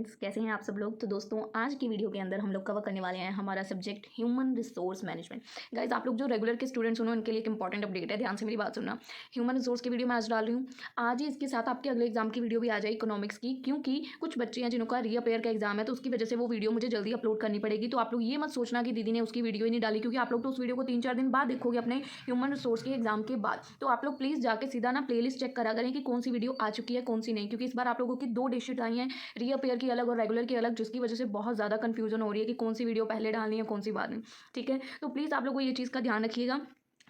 Friends, कैसे हैं आप सब लोग। तो दोस्तों, आज की वीडियो के अंदर हम लोग कवर करने वाले हैं हमारा subject human resource management. Guys, आप लोग जो रेगुलर के स्टूडेंट्स हो उनके लिए एक इंपॉर्टेंट अपडेट है, ध्यान से मेरी बात सुनना। ह्यूमन रिसोर्स की वीडियो मैं आज डाल रही हूँ। आज ही इसके साथ आपके अगले एग्जाम की वीडियो भी आ जाएगी इकोनॉमिक्स की, क्योंकि कुछ बच्चे हैं जिनका रीअपेयर का एग्जाम है, तो उसकी वजह से वो वीडियो मुझे जल्दी अपलोड करनी पड़ेगी। तो आप लोग ये मत सोचना कि दीदी ने उसकी वीडियो ही नहीं डाली, क्योंकि आप लोग तो उस वीडियो को 3-4 दिन बाद देखोगे अपने ह्यूमन रिसोर्स के एग्जाम के बाद। तो आप लोग प्लीज़ जाके सीधा ना प्लेलिस्ट चेक करा करें कि कौन सी वीडियो आ चुकी है कौन सी नहीं, क्योंकि इस बार आप लोगों की 2 डिजिट आई हैं, रीअपेयर की अलग और रेगुलर की अलग, जिसकी वजह से बहुत ज़्यादा कन्फ्यूजन हो रही है कि कौन सी वीडियो पहले डालनी है कौन सी बाद में। ठीक है, तो प्लीज़ आप लोगों को ये चीज़ का ध्यान रखिएगा।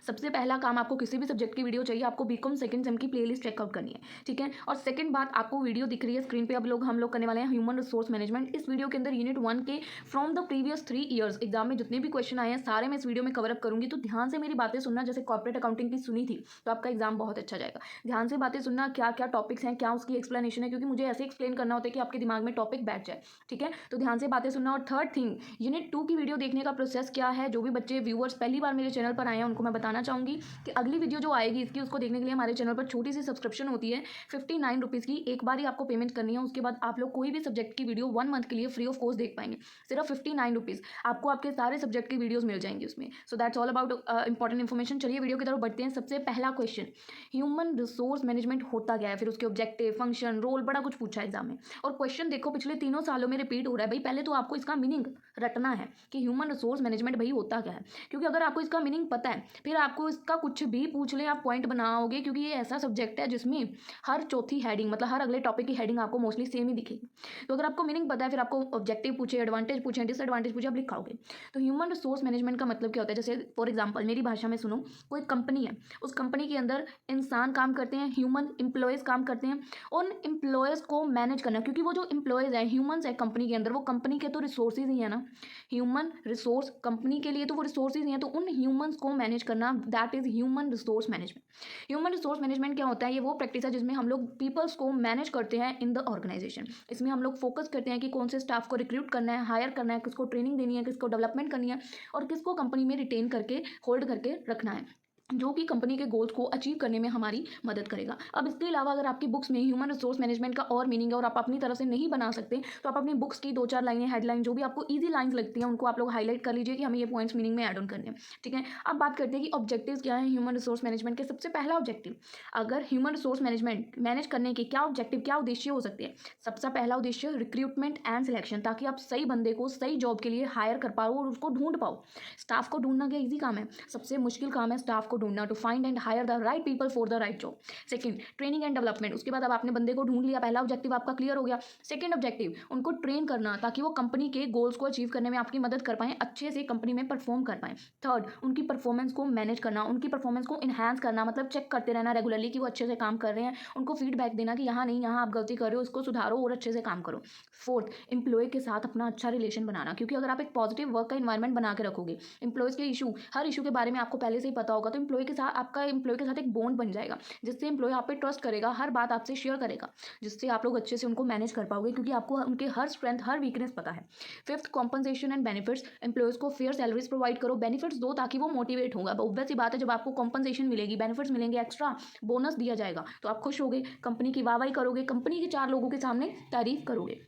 सबसे पहला काम, आपको किसी भी सब्जेक्ट की वीडियो चाहिए, आपको बीकॉम सेकंड सेम की प्लेलिस्ट चेकआउट करनी है। ठीक है, और सेकंड बात, आपको वीडियो दिख रही है स्क्रीन पे, अब हम लोग करने वाले हैं ह्यूमन रिसोर्स मैनेजमेंट। इस वीडियो के अंदर यूनिट 1 के from the previous 3 years exam में जितने भी क्वेश्चन आए हैं सारे मैं इस वीडियो में कवर अप करूंगी। तो ध्यान से मेरी बातें सुनना, जैसे कॉर्पोरेट अकाउंटिंग की सुनी थी तो आपका एग्जाम बहुत अच्छा जाएगा। ध्यान से बातें सुनना, क्या क्या टॉपिक्स हैं, क्या उसकी एक्सप्लेनेशन है, क्योंकि मुझे ऐसे एक्सप्लेन करना होता है कि आपके दिमाग में टॉपिक बैठ जाए। ठीक है, तो ध्यान से बातें सुनना। और थर्ड थिंग, यूनिट 2 की वीडियो देखने का प्रोसेस क्या है। जो भी बच्चे व्यूअर्स पहली बार मेरे चैनल पर आए हैं उनको मैं बताना चाहूँगी कि अगली वीडियो जो आएगी इसकी, उसको देखने के लिए हमारे चैनल पर छोटी सी सब्सक्रिप्शन होती है 59 रुपीज़ की। एक बार ही आपको पेमेंट करनी है, उसके बाद आप लोग कोई भी सब्जेक्ट की वीडियो 1 मंथ के लिए फ्री ऑफ कॉस्ट देख पाएंगे। सिर्फ 59 रुपीज़ आपको आपके सारे सब्जेक्ट की वीडियोस मिल जाएंगी उसमें। So that's all about important information. चलिए वीडियो की तरफ बढ़ते हैं। सबसे पहला क्वेश्चन, ह्यूमन रिसोर्स मैनेजमेंट होता क्या है, फिर उसके ऑब्जेक्टिव, फंक्शन, रोल, बड़ा कुछ पूछा है एग्जाम में। और क्वेश्चन देखो पिछले 3 सालों में रिपीट हो रहा है। भाई पहले तो आपको इसका मीनिंग रटना है कि ह्यूमन रिसोर्स मैनेजमेंट भाई होता क्या है, क्योंकि अगर आपको इसका मीनिंग पता है फिर आपको इसका कुछ भी पूछ ले आप पॉइंट बनाओगे, क्योंकि ये ऐसा सब्जेक्ट है जिसमें हर चौथी हेडिंग, मतलब हर अगले टॉपिक की हेडिंग आपको मोस्टली सेम ही दिखेगी। तो अगर आपको मीनिंग पता है, फिर आपको ऑब्जेक्टिव पूछे, एडवांटेज पूछे, डिसएडवांटेज पूछे, आप लिखाओगे। तो ह्यूमन रिसोर्स मैनेजमेंट का मतलब क्या होता है, जैसे फॉर एग्जाम्पल मेरी भाषा में सुनो, कोई कंपनी है, उस कंपनी के अंदर इंसान काम करते हैं, ह्यूमन एम्प्लॉयज काम करते हैं। उन एम्प्लॉयज को मैनेज करना, क्योंकि वो जो एम्प्लॉयज है, ह्यूमंस है कंपनी के अंदर, वो कंपनी के तो रिसोर्सेज ही है ना। ह्यूमन रिसोर्स कंपनी के लिए तो वो रिसोर्सेज ही हैं, तो उन ह्यूमंस को मैनेज करना, that is human resource management. Human resource management क्या होता है, ये वो प्रैक्टिस है जिसमें हम लोग पीपल्स को मैनेज करते हैं इन द ऑर्गेनाइजेशन। इसमें हम लोग फोकस करते हैं कि कौन से स्टाफ को रिक्रूट करना है, हायर करना है, किसको ट्रेनिंग देनी है, किसको डेवलपमेंट करनी है, और किसको कंपनी में रिटेन करके होल्ड करके रखना है, जो कि कंपनी के गोल्स को अचीव करने में हमारी मदद करेगा। अब इसके अलावा अगर आपकी बुक्स में ह्यूमन रिसोर्स मैनेजमेंट का और मीनिंग है और आप अपनी तरफ से नहीं बना सकते, तो आप अपनी बुक्स की 2-4 लाइनें, हेडलाइन, जो भी आपको ईजी लाइन्स लगती हैं उनको आप लोग हाईलाइट कर लीजिए कि हमें ये पॉइंट्स मीनिंग में ऐड ऑन करने हैं। ठीक है, अब बात करते हैं कि ऑब्जेक्टिव्स क्या है ह्यूमन रिसोर्स मैनेजमेंट के। सबसे पहला ऑब्जेक्टिव, अगर ह्यूमन रिसोर्स मैनेजमेंट मैनेज करने के क्या ऑब्जेक्टिव, क्या उद्देश्य हो सकते हैं। सबसे पहला उद्देश्य रिक्रूटमेंट एंड सिलेक्शन, ताकि आप सही बंदे को सही जॉब के लिए हायर कर पाओ और उसको ढूंढ पाओ। स्टाफ को ढूंढना क्या ईजी काम है, सबसे मुश्किल काम है स्टाफ को ढूंढना, to find and hire the right people for the right job. Second, training and development, उसके बाद अब आपने बंदे को ढूंढ लिया, पहला ऑब्जेक्टिव आपका क्लियर हो गया। सेकंड ऑब्जेक्टिव, उनको ट्रेन करना ताकि वो कंपनी के गोल्स को अचीव करने में आपकी मदद कर पाएं, अच्छे से कंपनी में परफॉर्म कर पाएं। थर्ड, उनकी परफॉर्मेंस को मैनेज करना, उनकी परफॉर्मेंस को इन्हांस करना, मतलब चेक करते रहना रेगुलरली कि वो अच्छे से काम कर रहे हैं, उनको फीडबैक देना कि यहाँ नहीं, यहाँ आप गलती कर रहे हो, इसको सुधारो और अच्छे से काम करो। फोर्थ, एम्प्लॉय के साथ अपना अच्छा रिलेशन बनाना, क्योंकि अगर आप एक पॉजिटिव वर्क का इन्वायरमेंट बना के रखोगे, एम्प्लॉयज़ के इशू, हर इशू के बारे में आपको पहले से ही पता होगा, तो एम्प्लॉय के साथ आपका एम्प्लॉय के साथ एक बॉन्ड बन जाएगा, जिससे एम्प्लॉय आप पे ट्रस्ट करेगा, हर बात आपसे शेयर करेगा, जिससे आप लोग अच्छे से उनको मैनेज कर पाओगे, क्योंकि आपको उनके हर स्ट्रेंथ, हर वीकनेस पता है। Fifth, compensation and benefits, employees को फेयर सैलरीज प्रोवाइड करो, बेनिफिट्स दो ताकि वो मोटिवेट होगा। ऑब्वियस सी बात है, जब आपको कॉम्पनसेशन मिलेगी, बेनिफिट्स मिलेंगे, एक्स्ट्रा बोनस दिया जाएगा, तो आप खुश होगे, कंपनी की वाहवाही करोगे, कंपनी के 4 लोगों के सामने तारीफ करोगे।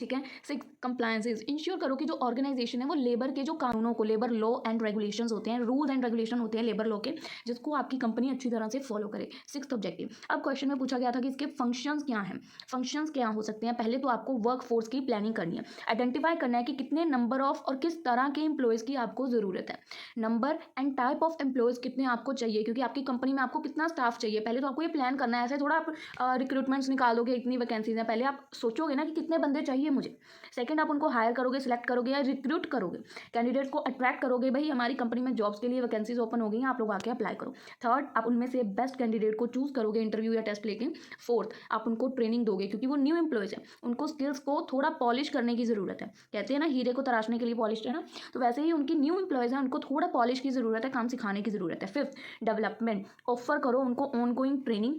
ठीक है। 6, कंप्लायंसेज, इंश्योर करो कि जो ऑर्गेनाइजेशन है वो लेबर के जो कानूनों को, लेबर लॉ एंड रेगुलेशंस होते हैं, रूल्स एंड रेगुलेशन होते हैं लेबर लॉ के, जिसको आपकी कंपनी अच्छी तरह से फॉलो करे। 6th ऑब्जेक्टिव, अब क्वेश्चन में पूछा गया था कि इसके फंक्शंस क्या हैं। फंक्शंस क्या हो सकते हैं, पहले तो आपको वर्क फोर्स की प्लानिंग करनी है, आइडेंटिफाई करना है कि कितने नंबर ऑफ और किस तरह के एम्प्लॉयज़ की आपको ज़रूरत है, number and type of employees कितने आपको चाहिए, क्योंकि आपकी कंपनी में आपको कितना स्टाफ चाहिए, पहले तो आपको ये प्लान करना है। ऐसे थोड़ा आप रिक्रूटमेंट्स निकाल दोगे, इतनी वैकेंसीज हैं, पहले आप सोचोगे ना कि कितने बंदे चाहिए मुझे। सेकंड, आप उनको हायर करोगे, सिलेक्ट करोगे या रिक्रूट करोगे, कैंडिडेट्स को अट्रैक्ट करोगे, भाई हमारी कंपनी में जॉब्स के लिए वैकेंसीज ओपन हो गई हैं, आप लोग आके अप्लाई करो। थर्ड, आप उनमें से बेस्ट कैंडिडेट को चूज करोगे इंटरव्यू या टेस्ट लेके। फोर्थ, आप उनको ट्रेनिंग दोगे, क्योंकि वो न्यू एम्प्लॉयज़ हैं, उनको स्किल्स को थोड़ा पॉलिश करने की ज़रूरत है। कहते हैं ना हीरे को तराशने के लिए पॉलिश है ना, तो वैसे ही उनकी न्यू एम्प्लॉयज़ हैं, उनको थोड़ा पॉलिश की ज़रूरत है, काम सिखाने की ज़रूरत है। फिफ्थ, डेवलपमेंट, ऑफर करो उनको ऑन गोइंग ट्रेनिंग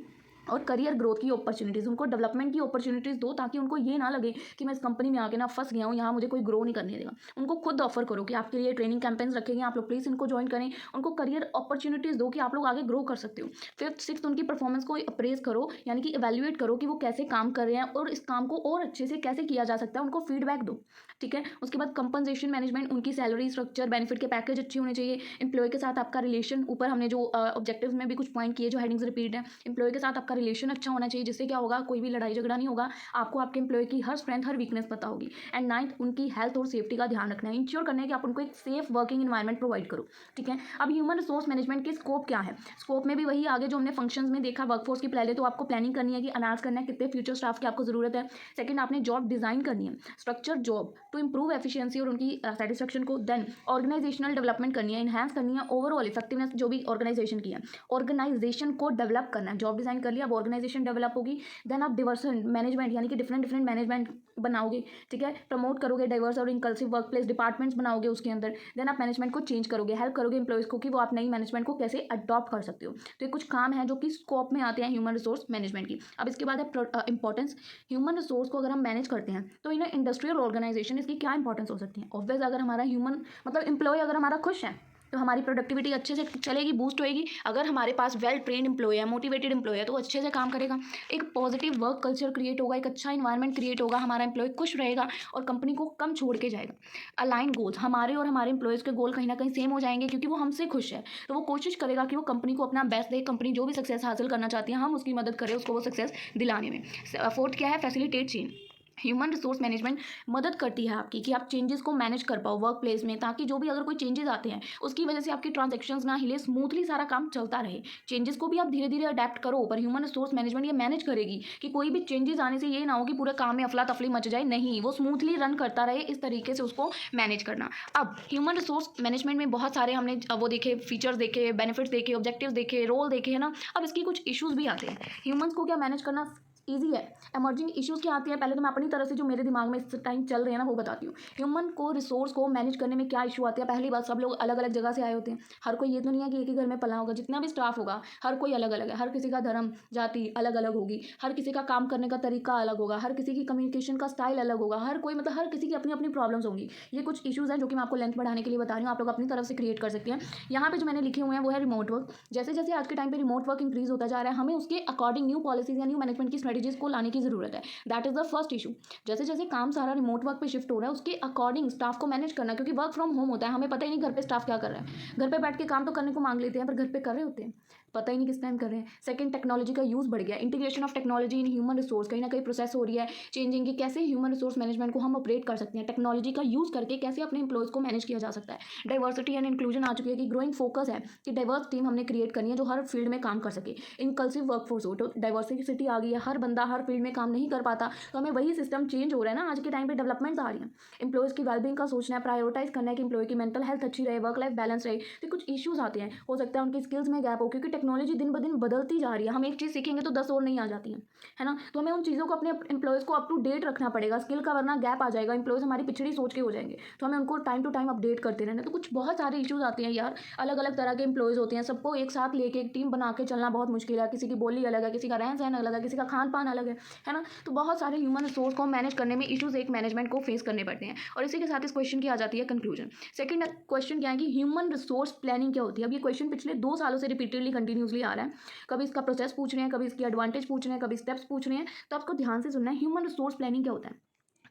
और करियर ग्रोथ की अपॉर्चुनिटीज़, उनको डेवलपमेंट की अपॉर्चुनिटीज़ दो, ताकि उनको ये ना लगे कि मैं इस कंपनी में आके ना फंस गया हूँ, यहाँ मुझे कोई ग्रो नहीं करने देगा। उनको खुद ऑफर करो कि आपके लिए ट्रेनिंग कैंपेन्स रखे गए, आप लोग प्लीज़ इनको ज्वाइन करें। उनको करियर अपॉर्चुनिटीज़ दो कि आप लोग आगे ग्रो कर सकते हो। फिफ्थ सिक्स्थ उनकी परफॉर्मेंस को अप्रेज करो, यानी कि इवैल्यूएट करो कि वो कैसे काम कर रहे हैं और इस काम को और अच्छे से कैसे किया जा सकता है, उनको फीडबैक दो। ठीक है, उसके बाद कंपनसेशन मैनेजमेंट, उनकी सैलरी स्ट्रक्चर, बेनिफिट के पैकेज अच्छे होने चाहिए। एम्प्लॉय के साथ आपका रिलेशन, ऊपर हमने जो ऑब्जेक्टिव्स में भी कुछ पॉइंट किए जो हेडिंग्स रिपीट है, एम्प्लॉय के साथ आपका रिलेशन अच्छा होना चाहिए, जिससे क्या होगा, कोई भी लड़ाई झगड़ा नहीं होगा, आपको आपके एम्प्लॉय की हर स्ट्रेंथ हर वीकनेस पता होगी। एंड नाइन्थ, उनकी हेल्थ और सेफ्टी का ध्यान रखना है, इंश्योर करना है कि आप उनको एक सेफ वर्किंग एनवायरनमेंट प्रोवाइड करो। ठीक है, अब ह्यूमन रिसोर्स मैनेजमेंट के स्कोप क्या है? स्कोप में भी वही आगे जो हमने फंक्शंस में देखा, वर्कफोर्स की पहले तो आपको प्लानिंग करनी है कि अनाउंस करना है कितने फ्यूचर स्टाफ की आपको जरूरत है। सेकंड, आपने जॉब डिजाइन करनी है, structure job to improve efficiency और उनकी सेटिस्फेक्शन को। देन ऑर्गेनाइजेशनल डेवलपमेंट करनी है, इनहैंस करनी है ओवरऑल इफेक्टिवनेस जो भी ऑर्गेनाइजेशन की है, ऑर्गेनाइजेशन को डेवलप करना है। जॉब डिजाइन कर लिया, अब ऑर्गेनाइजेशन डेवलप होगी। देन आप डिवर्सन मैनेजमेंट, यानी कि डिफरेंट डिफरेंट मैनेजमेंट बनाओगे। ठीक है, प्रमोट करोगे डाइवर्स और इंक्लूसिव वर्क प्लेस डिपार्टमेंट्स बनाओगे उसके अंदर। देन आप मैनेजमेंट को चेंज करोगे, हेल्प करोगे एम्प्लॉयज़ को कि वो आप नई मैनेजमेंट को कैसे अडॉप्ट कर सकते हो। तो ये कुछ काम है जो कि स्कोप में आते हैं ह्यूमन रिसोर्स मैनेजमेंट की। अब इसके बाद है इंपॉर्टेंस। ह्यूमन रिसोर्स को अगर हम मैनेज करते हैं तो इन इंडस्ट्रियल ऑर्गेनाइजेशन इसकी क्या इंपॉर्टेंस हो सकती है? ऑब्वियस, अगर हमारा ह्यूमन मतलब एम्प्लॉय अगर हमारा खुश है तो हमारी प्रोडक्टिविटी अच्छे से चलेगी, बूस्ट होएगी। अगर हमारे पास वेल ट्रेंड एम्प्लॉय है, मोटिवेटेड एम्प्लॉय है, तो अच्छे से काम करेगा, एक पॉजिटिव वर्क कल्चर क्रिएट होगा, एक अच्छा इन्वायरमेंट क्रिएट होगा, हमारा एम्प्लॉय खुश रहेगा और कंपनी को कम छोड़ के जाएगा। अलाइन गोल्स, हमारे और हमारे एम्प्लॉयज़ के गोल कहीं ना कहीं सेम हो जाएंगे, क्योंकि वो हमसे खुश है, तो वो कोशिश करेगा कि वो कंपनी को अपना बेस्ट दे, कंपनी जो भी सक्सेस हासिल करना चाहती है हम उसकी मदद करें उसको वो सक्सेस दिलाने में। फोर्थ क्या है? Facilitate change. Human resource management मदद करती है आपकी कि आप चेंजेस को मैनेज कर पाओ वर्क प्लेस में, ताकि जो भी अगर कोई चेंजेस आते हैं उसकी वजह से आपकी ट्रांजेक्शन्स ना हिले, स्मूथली सारा काम चलता रहे। चेंजेस को भी आप धीरे धीरे अडेप्ट करो, पर ह्यूमन रिसोर्स मैनेजमेंट ये मैनेज करेगी कि कोई भी चेंजेस आने से ये ना हो कि पूरे काम में अफला तफली मच जाए, नहीं, वो स्मूथली रन करता रहे, इस तरीके से उसको मैनेज करना। अब ह्यूमन रिसोर्स मैनेजमेंट में बहुत सारे हमने वो देखे, फीचर्स देखे, बेनिफिट्स देखे, ऑब्जेक्टिव्स देखे, रोल देखे, है ना। अब इसकी कुछ इश्यूज भी आते हैं। ह्यूमन्स को क्या मैनेज करना ईजी है? एमर्जिंग इश्यूज़ क्या आती है? पहले तो मैं अपनी तरफ से जो मेरे दिमाग में इस टाइम चल रहे हैं ना वो बताती हूँ। ह्यूमन को रिसोर्स को मैनेज करने में क्या इशू आती है? पहली बात, सब लोग अलग अलग जगह से आए होते हैं, हर कोई ये तो नहीं है कि एक ही घर में पला होगा, जितना भी स्टाफ होगा हर कोई अलग अलग है, हर किसी का धर्म जाति अलग अलग होगी, हर किसी का काम करने का तरीका अलग होगा, हर किसी की कम्युनिकेशन का स्टाइल अलग होगा, हर कोई मतलब हर किसी की अपनी अपनी प्रॉब्लम्स होंगी। ये कुछ इशूज़ हैं जो कि मैं आपको लेंथ बढ़ाने के लिए बता रही हूँ, आप लोग अपनी तरफ से क्रिएट कर सकते हैं। यहाँ पे जो मैंने लिखे हुए हैं वो है रिमोट वर्क। जैसे जैसे आज के टाइम पे रिमोट वर्क इंक्रीज होता जा रहा है, हमें उसके अकॉर्डिंग न्यू पॉलिसीज या न्यू मैनेजमेंट की स्ट्रेटेजीज को लाने की जरूरत है। That is the first issue. जैसे जैसे काम सारा रिमोट वर्क पे शिफ्ट हो रहा है, उसके अकॉर्डिंग स्टाफ को मैनेज करना, क्योंकि वर्क फ्रॉम होम होता है, हमें पता ही नहीं घर पे स्टाफ क्या कर रहा है। घर पे बैठ के काम तो करने को मांग लेते हैं, पर घर पे कर रहे होते हैं, पता ही नहीं किस टाइम कर रहे हैं। सेकंड, टेक्नोलॉजी का यूज़ बढ़ गया, integration of technology in human resource कहीं ना कहीं प्रोसेस हो रही है चेंजिंग की, कैसे ह्यूमन रिसोर्स मैनेजमेंट को हम ऑपरेट कर सकते हैं, टेक्नोलॉजी का यूज़ करके कैसे अपने एम्प्लॉयज़ को मैनेज किया जा सकता है। डाइवर्सिटी एंड इंक्लूजन आ चुकी है कि ग्रोइंग फोकस है कि डाइवर्स टीम हमने क्रिएट करनी है जो हर फील्ड में काम कर सके। इनकल्सिव वर्कफोर्स हो, तो डाइवर्सिटी आ गई है, हर बंदा हर फील्ड में काम नहीं कर पाता, तो हमें वही सिस्टम चेंज हो रहा है ना, आज के टाइम पे डेवलपमेंट्स आ रही हैं। एम्प्लॉयज़ की वेलबींग का सोचना है, प्रायोरिटाइज करना है कि एम्प्लॉय की मेंटल हेल्थ अच्छी रहे, वर्क लाइफ बैलेंस रहे। तो कुछ इश्यूज आते हैं, हो सकता है उनकी स्किल्स में गैप हो, क्योंकि टेक्नोलॉजी दिन ब दिन बदलती जा रही है, हम एक चीज़ सीखेंगे तो 10 और नहीं आ जाती हैं, है ना। तो हमें उन चीज़ों को अपने एम्प्लॉयज़ को अप टू डेट रखना पड़ेगा, स्किल का वरना गैप आ जाएगा, एम्प्लॉयज़ हमारी पिछड़ी सोच के हो जाएंगे, तो हमें उनको टाइम टू टाइम अपडेट करते रहना। तो कुछ बहुत सारे इश्यूज आते हैं यार, अलग अलग तरह के एम्प्लॉयज़ होते हैं, सबको एक साथ लेके एक टीम बना के चलना बहुत मुश्किल है, किसी की बोली अलग है, किसी का रहन सहन अलग है, किसी का खान पान अलग है ना। तो बहुत सारे ह्यूमन रिसोर्स को मैनेज करने में इश्यूज एक मैनेजमेंट को फेस करने पड़ते हैं। और इसी के साथ इस क्वेश्चन की आ जाती है कंक्लूजन। सेकंड क्वेश्चन क्या है कि ह्यूमन रिसोर्स प्लानिंग क्या होती है? अब ये क्वेश्चन पिछले 2 सालों से रिपीटेडली कंटिन्यूसली आ रहा है, कभी इसका प्रोसेस पूछ रहे हैं, कभी इसकी एडवांटेज पूछ रहे हैं, कभी स्टेप्स पूछ रहे हैं, तो आपको ध्यान से सुनना है। ह्यूमन रिसोर्स प्लानिंग क्या होता है?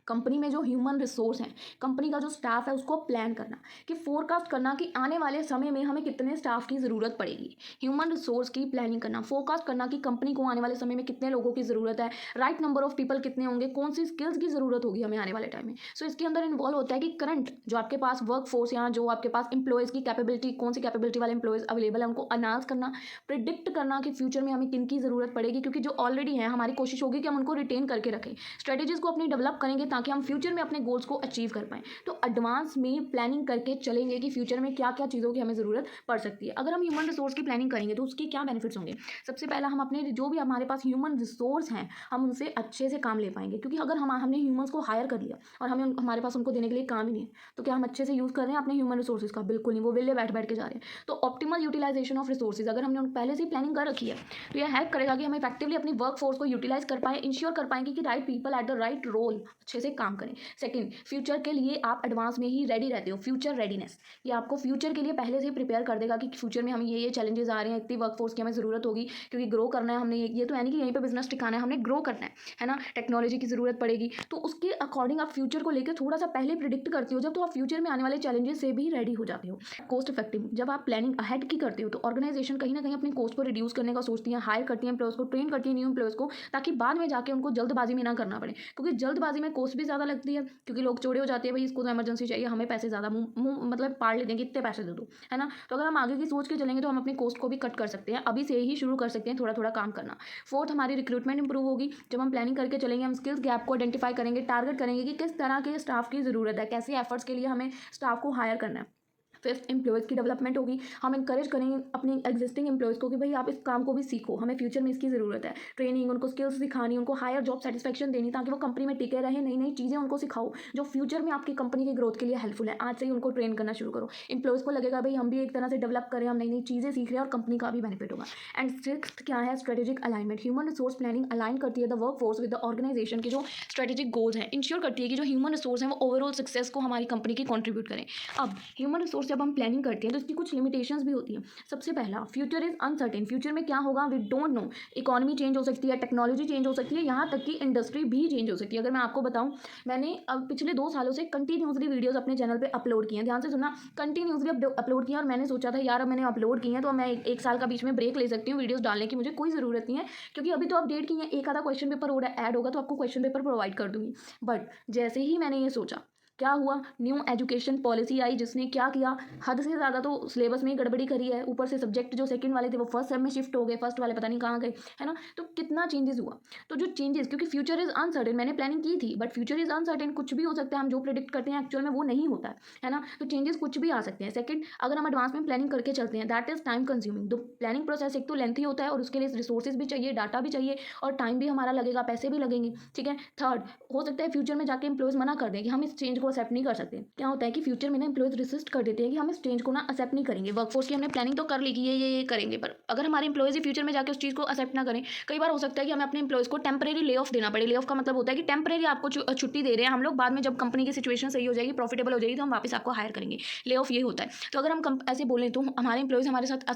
कंपनी में जो ह्यूमन रिसोर्स हैं, कंपनी का जो स्टाफ है उसको प्लान करना, कि फोरकास्ट करना कि आने वाले समय में हमें कितने स्टाफ की ज़रूरत पड़ेगी। ह्यूमन रिसोर्स की प्लानिंग करना, फोरकास्ट करना कि कंपनी को आने वाले समय में कितने लोगों की ज़रूरत है, राइट नंबर ऑफ पीपल कितने होंगे, कौन सी स्किल्स की ज़रूरत होगी हमें आने वाले टाइम में। सो इसके अंदर इन्वॉल्व होता है कि करंट जो आपके पास वर्क फोर्स या जो आपके पास एम्प्लॉयज़ की कैपेबिलिटी, कौन सी कैपेबिलिटी वाले एम्प्लॉयज़ अवेलेबल है उनको अनाउंस करना, प्रिडिक्ट करना कि फ्यूचर में हमें किन की ज़रूरत पड़ेगी, क्योंकि जो ऑलरेडी है हमारी कोशिश होगी कि हम उनको रिटेन करके रखें। स्ट्रेटेजीज़ को अपनी डेवलप करेंगे ताकि हम फ्यूचर में अपने गोल्स को अचीव कर पाएँ। तो एडवांस में प्लानिंग करके चलेंगे कि फ्यूचर में क्या-क्या चीज़ों की हमें ज़रूरत पड़ सकती है। अगर हम ह्यूमन रिसोर्स की प्लानिंग करेंगे तो उसके क्या बेनिफिट्स होंगे? सबसे पहला, हम अपने जो भी हमारे पास ह्यूमन रिसोर्स हैं, हम उनसे अच्छे से काम ले पाएँगे, क्योंकि अगर हमने ह्यूमन्स को हायर कर लिया और हमारे पास उनको देने के लिए काम ही नहीं है, तो क्या हम अच्छे से यूज़ कर रहे हैं अपने ह्यूमन रिसोर्सेज़ का? बिल्कुल नहीं, वो वेले बैठ-बैठ के जा रहे हैं। तो ऑप्टिमल यूटिलाइज़ेशन ऑफ रिसोर्सेज़, अगर हमने पहले से ही प्लानिंग कर रखी है, तो यह हेल्प करेगा कि हम इफेक्टिवली अपनी वर्क फोर्स को यूटिलाइज़ कर पाएँ, इंश्योर कर पाएँगे कि right people at the right role अच्छे से काम करें। सेकंड, फ्यूचर के लिए आप एडवांस में ही रेडी रहते हो, फ्यूचर रेडीनेस। ये आपको फ्यूचर के लिए पहले से प्रिपेयर कर देगा कि फ्यूचर में हमें ये चैलेंजेस आ रहे हैं, इतनी वर्क फोर्स की हमें ज़रूरत होगी, क्योंकि ग्रो करना है हमने। ये तो है नहीं कि यहीं पे बिजनेस टिकाना है, हमने ग्रो करना है ना? टेक्नोलॉजी की ज़रूरत पड़ेगी, तो उसके अकॉर्डिंग आप फ्यूचर को लेकर थोड़ा सा पहले प्रिडिक्ट करते हो जब, तो आप फ्यूचर में आने वाले चैलेंजेस से भी रेडी हो जाते हो। कॉस्ट इफेक्टिव, जब आप प्लानिंग अहेड की करते हो तो ऑर्गेनाइजेशन कहीं ना कहीं अपनी कॉस्ट को रिड्यूस करने का सोचती है, हायर करती है एम्प्लॉयज़ को, ट्रेन करती है न्यू एम्प्लॉयज़ को, ताकि बाद में जाके उनको जल्दबाजी में ना करना पड़े, क्योंकि जल्दबाजी में कॉस्ट भी ज़्यादा लगती है, क्योंकि लोग चौड़े हो जाते हैं, भाई इसको तो इमरजेंसी चाहिए, हमें पैसे ज़्यादा मुँह मतलब पाड़ लेते हैं कि इतने पैसे दे दो, है ना? तो अगर हम आगे की सोच के चलेंगे तो हम अपनी कॉस्ट को भी कट कर सकते हैं, अभी से ही शुरू कर सकते हैं थोड़ा थोड़ा काम करना। फोर्थ, हमारी रिक्रूटमेंट इंप्रूव होगी। जब हम प्लानिंग करके चलेंगे, हम स्किल्स गैप को आइडेंटिफाई करेंगे, टारगेट करेंगे कि किस तरह के स्टाफ की ज़रूरत है, कैसे एफर्ट्स के लिए हमें स्टाफ को हायर करना है। फिफ्थ, एम्प्लॉयज़ की डेवलपमेंट होगी। हम इंकरेज करेंगे अपनी एग्जिस्टिंग एम्प्लॉयज़ को कि भाई आप इस काम को भी सीखो, हमें फ्यूचर में इसकी ज़रूरत है। ट्रेनिंग, उनको स्किल्स सिखानी, उनको हायर जॉब सेटिस्फैक्शन देनी, ताकि वो कंपनी में टिके रहे, नई नई चीज़ें उनको सिखाओ जो फ्यूचर में आपकी कंपनी की ग्रोथ के लिए हेल्पफुल है। आज से ही उनको ट्रेन करना शुरू करो। एम्प्लॉयज़ को लगेगा भाई हम भी एक तरह से डेवलप करें, हम नई नई चीज़ें सीख रहे हैं और कंपनी का भी बेनिफिट होगा। एंड सिक्स्थ क्या है? Strategic alignment. Human resource planning align करती है the work force with the organisation के जो स्ट्रेटेजिक गोल्स हैं, इंश्योर करती है कि जो ह्यूमन रिसोर्स हैं वो ओवरऑल सक्सेस को हमारी कंपनी की कंट्रीब्यूट करें। अब ह्यूमन रिसोर्स जब हम प्लानिंग करते हैं तो इसकी कुछ लिमिटेशंस भी होती है। सबसे पहला, फ्यूचर इज अनसर्टेन। फ्यूचर में क्या होगा we don't know. Economy change हो सकती है, टेक्नोलॉजी चेंज हो सकती है, यहाँ तक कि इंडस्ट्री भी चेंज हो सकती है। अगर मैं आपको बताऊं, मैंने अब पिछले 2 सालों से कंटिन्यूसली वीडियोस अपने चैनल पे अपलोड किए हैं, ध्यान से सुनना, कंटिन्यूसली अपलोड किया, और मैंने सोचा था यार अब मैंने अपलोड किए हैं तो मैं एक साल का बीच में ब्रेक ले सकती हूँ, वीडियोस डालने की मुझे कोई ज़रूरत नहीं है, क्योंकि अभी तो अपडेट की है, एक आधा क्वेश्चन पेपर और ऐड होगा तो आपको क्वेश्चन पेपर प्रोवाइड कर दूंगी। बट जैसे ही मैंने ये सोचा, क्या हुआ? न्यू एजुकेशन पॉलिसी आई, जिसने क्या किया, हद से ज़्यादा तो सिलेबस में ही गड़बड़ी करी है। ऊपर से सब्जेक्ट जो सेकंड वाले थे वो फर्स्ट सेम में शिफ्ट हो गए, फर्स्ट वाले पता नहीं कहाँ गए, है ना? तो कितना चेंजेस हुआ। तो जो चेंजेस, क्योंकि फ्यूचर इज अनसर्टेन, मैंने प्लानिंग की थी बट फ्यूचर इज अनसर्टेन, कुछ भी हो सकता है, हम जो प्रेडिक्ट करते हैं एक्चुअल में वो नहीं होता है ना? तो चेंजेस कुछ भी आ सकते हैं। सेकंड, अगर हम एडवांस में प्लानिंग करके चलते हैं, दैट इज टाइम कंज्यूमिंग। तो प्लानिंग प्रोसेस एक तो लेंथी होता है और उसके लिए रिसोर्सेज भी चाहिए, डाटा भी चाहिए और टाइम भी हमारा लगेगा, पैसे भी लगेंगे, ठीक है। थर्ड, हो सकता है फ्यूचर में जाके एम्प्लॉयज़ मना कर दें कि हम इस चेंज को एक्सेप्ट नहीं कर सकते। क्या होता है कि फ्यूचर में ना एम्प्लॉयज़ रेसिस्ट कर देते हैं कि हम इस चेंज को ना एक्सेप्ट नहीं करेंगे। वर्कफोर्स की हमने प्लानिंग तो कर ली कि ये करेंगे, पर अगर हमारे एम्प्लॉयज़ ही फ्यूचर में जाके उस चीज़ को एक्सेप्ट ना करें, कई बार हो सकता है कि हमें अपने एम्प्लॉयज़ को टेम्परेरी ले ऑफ देना पड़े। ले ऑफ का मतलब होता है कि टेम्परेरी आपको छुट्टी दे रहे हैं हम लोग, बाद में जब कंपनी की सिचुएशन सही हो जाएगी, प्रॉफिटेबल हो जाएगी, तो हम वापस आपको हायर करेंगे। ले ऑफ ये होता है। तो अगर हम ऐसे बोलें तो हमारे एम्प्लॉयज़ हमारे साथ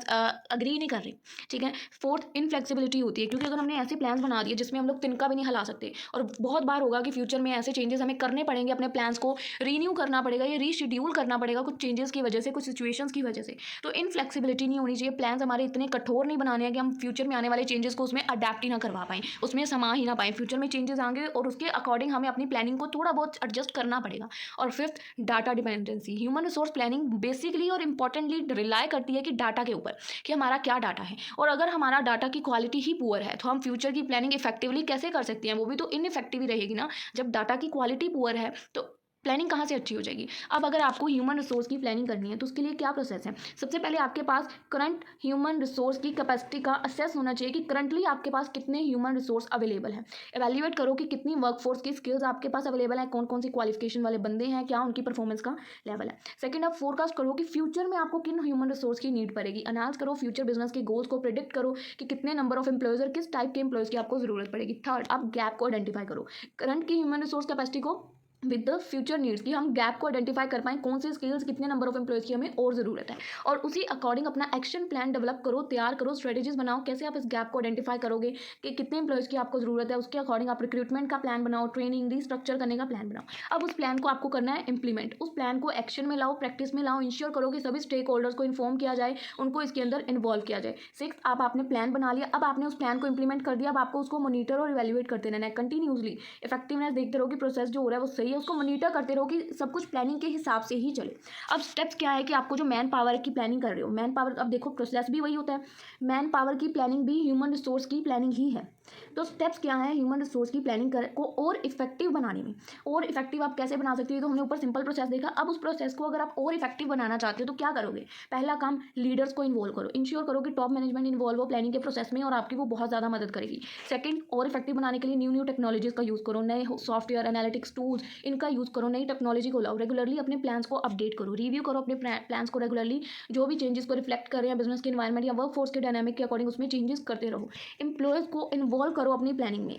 अग्री नहीं कर रहे, ठीक है। फोर्थ, इनफ्लेक्सिबिलिटी होती है, क्योंकि अगर हमने ऐसे प्लान्स बना दिए जिसमें हम लोग तिनका भी नहीं हिला सकते, और बहुत बार होगा कि फ्यूचर में ऐसे चेंजेस हमें करने पड़ेंगे, अपने प्लान्स को रीन्यू करना पड़ेगा या रीशेड्यूल करना पड़ेगा कुछ चेंजेस की वजह से, कुछ सिचुएशंस की वजह से। तो इनफ्लेक्सिबिलिटी नहीं होनी चाहिए। प्लान्स हमारे इतने कठोर नहीं बनाने हैं कि हम फ्यूचर में आने वाले चेंजेस को उसमें अडेप्ट ही ना करवा पाएँ, उसमें समा ही ना पाएँ। फ्यूचर में चेंजेस आएंगे और उसके अकॉर्डिंग हमें अपनी प्लानिंग को थोड़ा बहुत एडजस्ट करना पड़ेगा। और fifth, data dependency. Human resource planning basically और इंपॉर्टेंटली रिलाई करती है कि डाटा के ऊपर, कि हमारा क्या डाटा है, और अगर हमारा डाटा की क्वालिटी ही पुअर है तो हम फ्यूचर की प्लानिंग इफेक्टिवली कैसे कर सकते हैं? वो भी तो इनइफेक्टिव ही रहेगी ना। जब डाटा की क्वालिटी पुअर है तो प्लानिंग कहाँ से अच्छी हो जाएगी। अब अगर आपको ह्यूमन रिसोर्स की प्लानिंग करनी है तो उसके लिए क्या प्रोसेस है? सबसे पहले आपके पास करंट ह्यूमन रिसोर्स की कैपेसिटी का असेस होना चाहिए कि करंटली आपके पास कितने ह्यूमन रिसोर्स अवेलेबल हैं। एवेल्युएट करो कि कितनी वर्कफोर्स की स्किल्स आपके पास अवेलेबल है, कौन कौन सी क्वालिफिकेशन वाले बंदे हैं, क्या उनकी परफॉर्मेंस का लेवल है। सेकंड, आप फोरकास्ट करो कि फ्यूचर में आपको किन ह्यूमन रिसोर्स की नीड पड़ेगी। अनाउंस करो फ्यूचर बिजनेस के गोल्स को, प्रिडिक्ट करो कि कितने नंबर ऑफ एम्प्लॉयज़ और किस टाइप के एम्प्लॉयज़ की आपको जरूरत पड़ेगी। थर्ड, आप गैप को आइडेंटिफाई करो, करंट की ह्यूमन रिसोर्स कैपेसिटी को विद द फ्यूचर नीड्स, कि हम गैप को आइडेंटिफाई कर पाएँ, कौन से स्किल्स, कितने नंबर ऑफ एम्प्लॉयज़ की हमें और ज़रूरत है, और उसी अकॉर्डिंग अपना एक्शन प्लान डेवलप करो, तैयार करो, स्ट्रेटेजीज बनाओ कैसे आप इस गैप को आइडेंटिफाई करोगे, कि कितने एम्प्लॉयज़ की आपको ज़रूरत है। उसके अकॉर्डिंग आप रिक्रूटमेंट का प्लान बनाओ, ट्रेनिंग रिस्ट्रक्चर करने का प्लान बनाओ। अब उस प्लान को आपको करना है इंप्लीमेंट, उस प्लान को एक्शन में लाओ, प्रैक्टिस में लाओ, इंश्योर करो कि सभी स्टेक होल्डर्स को इन्फॉर्म किया जाए, उनको इसके अंदर इन्वॉल्व किया जाए। सिक्स, आप आपने प्लान बना लिया, अब आपने उस प्लान को इंप्लीमेंट कर दिया, अब आपको उसको मॉनिटर और इवैल्यूएट करते रहना है कंटिन्यूसली। इफेक्टिवनेस देखते रहो कि प्रोसेस जो हो रहा है वो सही है, उसको मॉनिटर करते रहो कि सब कुछ प्लानिंग के हिसाब से ही चले। अब स्टेप्स क्या है कि आपको जो मैन पावर की प्लानिंग कर रहे हो, मैन पावर, अब देखो प्रोसेस भी वही होता है, मैन पावर की प्लानिंग भी ह्यूमन रिसोर्स की प्लानिंग ही है। तो स्टेप्स क्या हैं ह्यूमन रिसोर्स की प्लानिंग को और इफेक्टिव बनाने में। और इफेक्टिव आप कैसे बना सकते हो, तो हमने ऊपर सिंपल प्रोसेस देखा। अब उस प्रोसेस को अगर आप और इफेक्टिव बनाना चाहते हो तो क्या करोगे? पहला काम, लीडर्स को इन्वॉल्व करो, इंश्योर करो कि टॉप मैनेजमेंट इन्वॉल्व हो प्लानिंग के प्रोसेस में और आपकी वो बहुत ज़्यादा मदद करेगी। सेकंड, और इफेक्टिव बनाने के लिए न्यू न्यू टेक्नोलॉजीज का यूज़ करो, नए सॉफ्टवेयर एनालिटिक्स टूल्स इनका यूज़ करो, नई टेक्नोलॉजी को लाओ, रेगुलरली अपने प्लान्स को अपडेट करो, रिव्यू करो अपने प्लान्स को रेगुलरली, जो भी चेंजेस को रिफ्लेक्ट कर रहे हैं बिजनेस के एनवायरमेंट या वर्क फोर्स के डायनामिक के अकॉर्डिंग उसमें चेंजेस करते रहो। एम्प्लॉयज़ को इन्वॉल्व करो अपनी प्लानिंग में,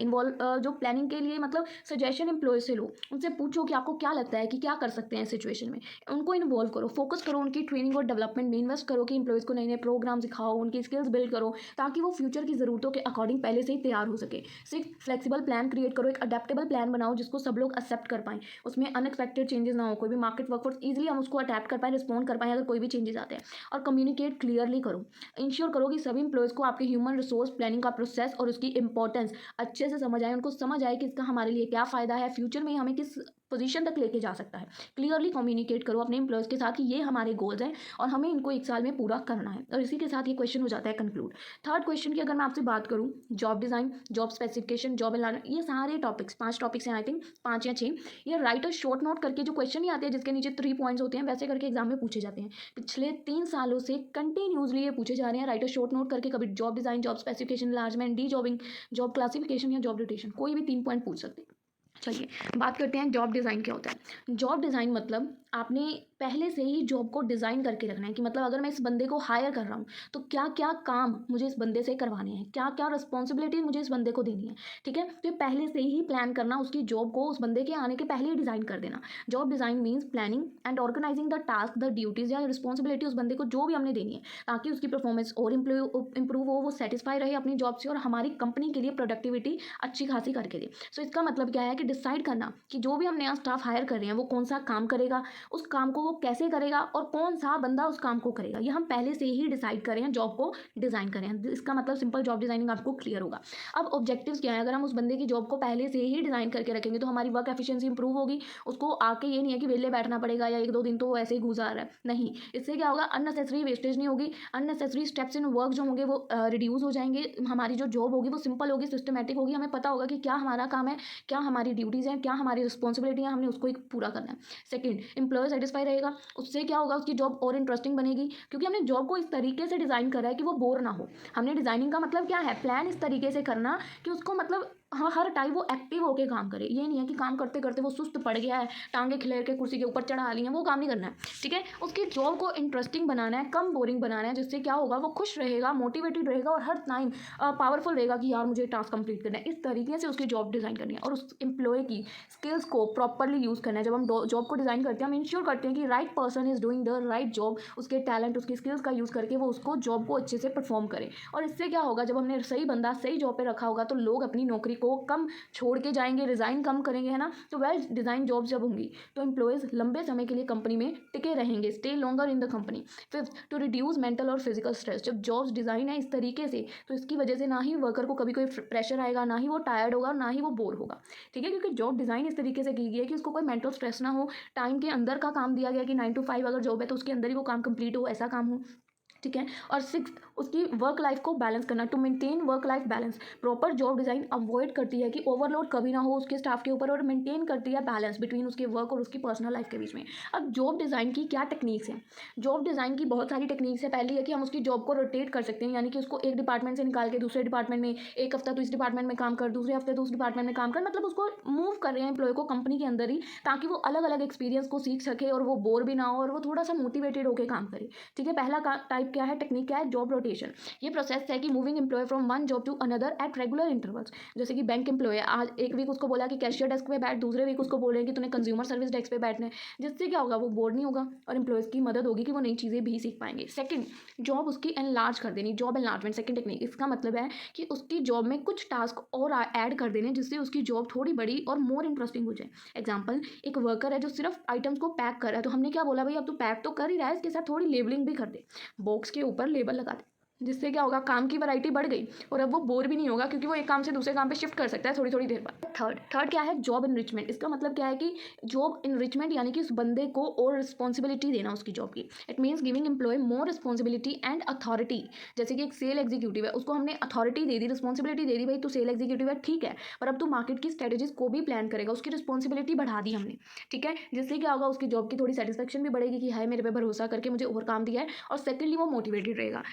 जो प्लानिंग के लिए मतलब सजेशन एम्प्लॉय से लो, उनसे पूछो कि आपको क्या लगता है कि क्या कर सकते हैं इस सिचुएशन में, उनको इन्वॉल्व करो, फोकस करो उनकी ट्रेनिंग और डेवलपमेंट में, इन्वेस्ट करो कि एम्प्लॉयज़ को नए नए प्रोग्राम सिखाओ, उनकी स्किल्स बिल्ड करो ताकि वो फ्यूचर की ज़रूरतों के अकॉर्डिंग पहले से ही तैयार हो सके। सिक्स, फ्लेक्सिबल प्लान क्रिएट करो, एक अडेप्टेबल प्लान बनाओ जिसको सब लोग एक्सेप्ट कर पाएं, उसमें अनएक्सपेक्टेड चेंजेस ना हो, कोई भी मार्केट वर्कफोर्स ईजिली हम उसको अडेप्ट कर पाएं, रिस्पॉन्ड कर पाएं अगर कोई भी चेंजेस आते हैं। और कम्युनिकेट क्लियरली करो, इंश्योर करो कि सभी एम्प्लॉयज़ को आपके ह्यूमन रिसोर्स प्लानिंग का प्रोसेस और उसकी इंपॉर्टेंस अच्छे से समझ आए, उनको समझ आए कि इसका हमारे लिए क्या फ़ायदा है, फ्यूचर में हमें किस पोजीशन तक लेके जा सकता है। क्लियरली कम्युनिकेट करो अपने एम्प्लॉयज़ के साथ कि ये हमारे गोल्स हैं और हमें इनको 1 साल में पूरा करना है। और इसी के साथ ये क्वेश्चन हो जाता है कंक्लूड। थर्ड क्वेश्चन की अगर मैं आपसे बात करूँ, job design, job specification, job environment, ये सारे टॉपिक्स 5 टॉपिक्स हैं, आई थिंक 5 या 6। ये राइट अ शॉर्ट नोट करके जो क्वेश्चन नहीं आते हैं जिसके नीचे 3 पॉइंट्स होते हैं, वैसे करके एग्जाम में पूछे जाते हैं। पिछले 3 सालों से कंटिन्यूसली ये पूछे जा रहे हैं, राइट अ शॉर्ट नोट करके, कभी job design, job specification, enlargement, dejobbing, job classification या जॉब रोटेशन, कोई भी 3 पॉइंट पूछ सकते हैं। चलिए बात करते हैं जॉब डिज़ाइन क्या होता है। जॉब डिज़ाइन मतलब आपने पहले से ही जॉब को डिज़ाइन करके रखना है कि मतलब अगर मैं इस बंदे को हायर कर रहा हूँ तो क्या क्या काम मुझे इस बंदे से करवाने हैं, क्या क्या रिस्पॉन्सिबिलिटी मुझे इस बंदे को देनी है। ठीक है, तो ये पहले से ही प्लान करना, उसकी जॉब को उस बंदे के आने के पहले ही डिज़ाइन कर देना। Job design means planning and organising the task, the duties या रिस्पॉन्सिबिलिटी उस बंदे को जो भी हमने देनी है ताकि उसकी परफॉर्मेंस और इंप्रूव हो, वो सेटिस्फाई रहे अपनी जॉब से और हमारी कंपनी के लिए प्रोडक्टिविटी अच्छी खासी करके दे। सो इसका मतलब क्या है कि डिसाइड करना कि जो भी हम नया स्टाफ हायर कर रहे हैं वो कौन सा काम करेगा, उस काम को वो कैसे करेगा और कौन सा बंदा उस काम को करेगा, ये हम पहले से ही डिसाइड करें, जॉब को डिज़ाइन करें। इसका मतलब सिंपल जॉब डिज़ाइनिंग आपको क्लियर होगा। अब ऑब्जेक्टिव्स क्या है, अगर हम उस बंदे की जॉब को पहले से ही डिज़ाइन करके रखेंगे तो हमारी वर्क एफिशिएंसी इंप्रूव होगी। उसको आके ये नहीं है कि वेले बैठना पड़ेगा या 1-2 दिन तो वो ऐसे ही गुजार रहा है, नहीं। इससे क्या होगा, अननेसेसरी वेस्टेज नहीं होगी, अननेसेसरी स्टेप्स इन वर्क जो होंगे वो रिड्यूस हो जाएंगे, हमारी जो जॉब होगी वो सिंपल होगी, सिस्टमेटिक होगी, हमें पता होगा कि क्या हमारा काम है, क्या हमारी ड्यूटीज़ हैं, क्या हमारी रिस्पॉन्सिबिलिटी है, हमने उसको एक पूरा करना है। सेकंड, एम्प्लॉय सेटिस्फाई रहेगा, उससे क्या होगा, उसकी जॉब और इंटरेस्टिंग बनेगी क्योंकि हमने जॉब को इस तरीके से डिज़ाइन करा है कि वो बोर ना हो। हमने डिज़ाइनिंग का मतलब क्या है, प्लान इस तरीके से करना कि उसको मतलब हाँ हर टाइम वो एक्टिव होकर काम करे, ये नहीं है कि काम करते करते वो सुस्त पड़ गया है, टांगे खिलेर के कुर्सी के ऊपर चढ़ा ली है, वो काम नहीं करना है। ठीक है, उसकी जॉब को इंटरेस्टिंग बनाना है, कम बोरिंग बनाना है, जिससे क्या होगा, वो खुश रहेगा, मोटिवेटेड रहेगा और हर टाइम पावरफुल रहेगा कि यार मुझे टास्क कंप्लीट करना है। इस तरीके से उसकी जॉब डिज़ाइन करनी है और उस एम्प्लॉय की स्किल्स को प्रॉपरली यूज़ करना है। जब हम जॉब को डिज़ाइन करते हैं हम इंश्योर करते हैं कि right person is doing the right job, उसके टैलेंट, उसकी स्किल्स का यूज़ करके वो उसको जॉब को अच्छे से परफॉर्म करे। और इससे क्या होगा, जब हमने सही बंदा सही जॉब पे रखा होगा तो लोग अपनी नौकरी को कम छोड़ के जाएंगे, रिज़ाइन कम करेंगे, है ना। तो वेल डिज़ाइन जॉब जब होंगी तो एम्प्लॉयज़ लंबे समय के लिए कंपनी में टिके रहेंगे, stay longer in the company. Fifth, to reduce mental और फिजिकल स्ट्रेस। जब जॉब्स डिज़ाइन है इस तरीके से तो इसकी वजह से ना ही वर्कर को कभी कोई प्रेशर आएगा, ना ही वो टायर्ड होगा, ना ही वो बोर होगा। ठीक है, क्योंकि जॉब डिज़ाइन इस तरीके से की गई है कि उसको कोई मेंटल स्ट्रेस ना हो, टाइम के अंदर का काम दिया गया कि 9 to 5 अगर जॉब है तो उसके अंदर ही वो काम कंप्लीट हो, ऐसा काम हो। ठीक है, और सिक्स, उसकी वर्क लाइफ को बैलेंस करना, to maintain work life balance. Proper job design avoid करती है कि ओवरलोड कभी ना हो उसके स्टाफ के ऊपर और मेंटेन करती है बैलेंस बिटवीन उसके वर्क और उसकी पर्सनल लाइफ के बीच में। अब जॉब डिज़ाइन की क्या टेक्निक्स हैं, जॉब डिज़ाइन की बहुत सारी टेक्निक्स है। पहली है कि हम उसकी जॉब को रोटेट कर सकते हैं, यानी कि उसको एक डिपार्टमेंट से निकाल के दूसरे डिपार्टमेंट में, एक हफ्ता तो इस डिपार्टमेंट में काम कर, दूसरे हफ्ते तो उस डिपार्टमेंट में काम कर, मतलब उसको मूव कर रहे हैं एम्प्लॉय को कंपनी के अंदर ही, ताकि वो अलग अलग एक्सपीरियंस को सीख सके और वो बोर भी ना हो और वो थोड़ा सा मोटिवेटेड होकर काम करे। ठीक है, पहला टाइप क्या है, टेक्निक क्या है, जॉब रोटेशन। ये प्रोसेस है कि moving employ from one job to another at regular intervals. जैसे कि बैंक एम्प्लॉय है, आज एक वीक उसको बोला कि कैशियर डेस्क पे बैठ, दूसरे वीक उसको बोल रहे हैं कि तूने कंज्यूमर सर्विस डेस्क पे बैठना है, जिससे क्या होगा, वो बोर नहीं होगा और एम्प्लॉयज़ की मदद होगी कि वो नई चीज़ें भी सीख पाएंगे। सेकंड, जॉब उसकी एनलार्ज कर देनी, जॉब एनलार्जमेंट सेकंड टेक्निक। इसका मतलब है कि उसकी जॉब में कुछ टास्क और ऐड कर देने जिससे उसकी जॉब थोड़ी बड़ी और मोर इंटरेस्टिंग हो जाए। एग्जाम्पल, एक वर्कर है जो सिर्फ आइटम्स को पैक कर रहा है, तो हमने क्या बोला, भाई अब तू पैक तो कर ही रहा है, इसके साथ थोड़ी लेबलिंग भी कर दे, बॉक्स के ऊपर लेबल लगा दे। जिससे क्या होगा, काम की वैरायटी बढ़ गई और अब वो बोर भी नहीं होगा क्योंकि वो एक काम से दूसरे काम पे शिफ्ट कर सकता है थोड़ी थोड़ी देर बाद। थर्ड क्या है, जॉब इनरिचमेंट। इसका मतलब क्या है कि जॉब इनरिचमेंट यानी कि उस बंदे को और रिस्पॉन्सिबिलिटी देना उसकी जॉब की। It means giving employ more responsibility and authority. जैसे कि एक सेल एग्जीक्यूटिव है, उसको हमने अथॉरिटी दे दी, रिस्पॉन्सिबिलिटी दे दी, भाई तू सेल एग्जीक्यूटिव है ठीक है, पर अब तू मार्केट की स्ट्रेटेजीज को भी प्लान करेगा, उसकी रिस्पॉन्सिबिलिटी बढ़ा दी हमने, ठीक है। जिससे क्या होगा, उसकी जॉब की थोड़ी सेटिस्फेक्शन भी बढ़ेगी कि हाय मेरे पे भरोसा करके मुझे और काम दिया है, और सेकेंडली वो मोटिवेटेड रहेगा।